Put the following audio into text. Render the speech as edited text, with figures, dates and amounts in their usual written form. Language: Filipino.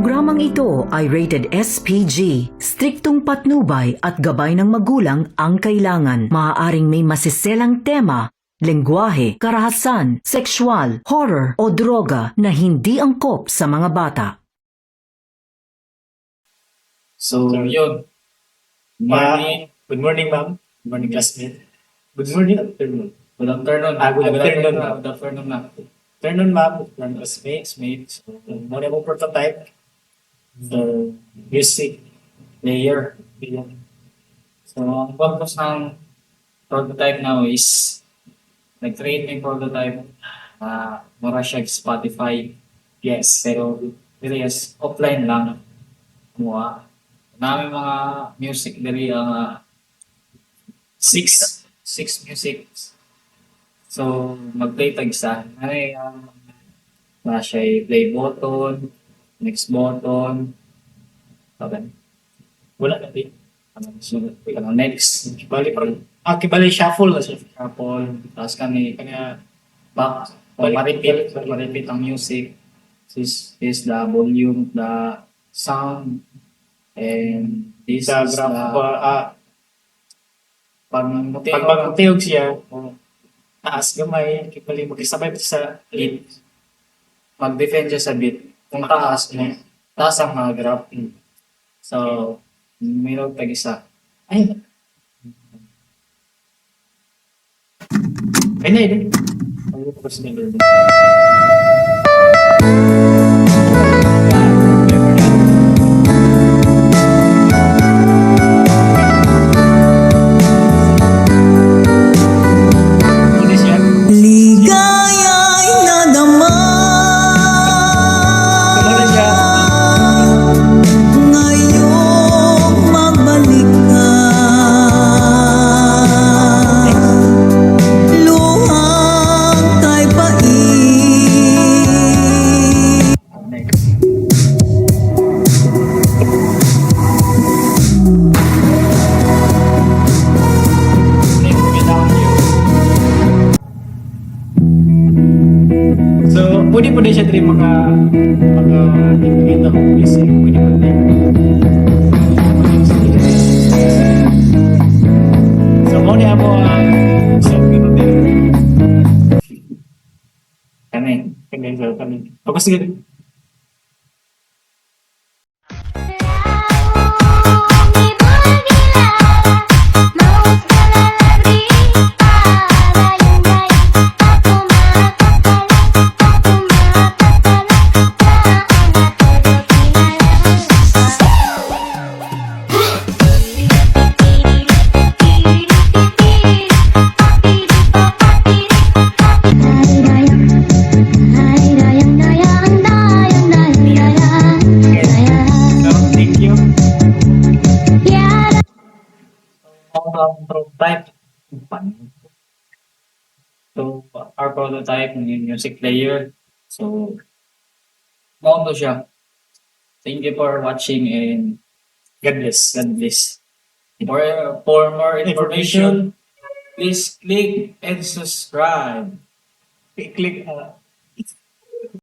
programang ito ay rated SPG. Striktong patnubay at gabay ng magulang ang kailangan. Maaaring may masiselang tema, lengguwahe, karahasan, sexual, horror o droga na hindi angkop sa mga bata. So, yun. Good morning, ma'am. Good morning, classmate. Good morning, afternoon. Good afternoon. Good afternoon, ma'am. Good afternoon na. Afternoon, ma'am. Good morning, classmates. So, muna mo prototype. So, music. Layer. So, ang purpose ng prototype now is nag-create ng prototype mura siya Spotify. Yes. Pero, yes, offline lang. Kumuha. Namin mga music dali ang six music. So, mag-play tag isa. Ay, na siya play button, next button, okay. Wala na din. So, next, Kibali shuffle na siya. couple, tapos kami, back, Balik- ma-repeat ang music. This is the volume, the sound, and this Sa is graph, the pag pag magtiyog siya, taas gamay, kibali magkisabay pa sa lead. mag-defend siya sa beat. Kung taas mo, taas ang mga graph. So, mayroon tag-isa. Ay, ay na yun. Ay, tapos na yun. Hindi siya. Ligaya'y nadama Kumuna siya. ngayong magbalik ka. Luhang kay pait. Next. So, pwede po din siya din maka-ipagkita ko music. Pwede po din. So, muna mo ang set ko din. Kami. Kami. Pagkas sige. Thank you. Ang prototype. So, our prototype ng music player. So, maundo siya. Thank you for watching and God bless. God bless. For more information, please click and subscribe. Click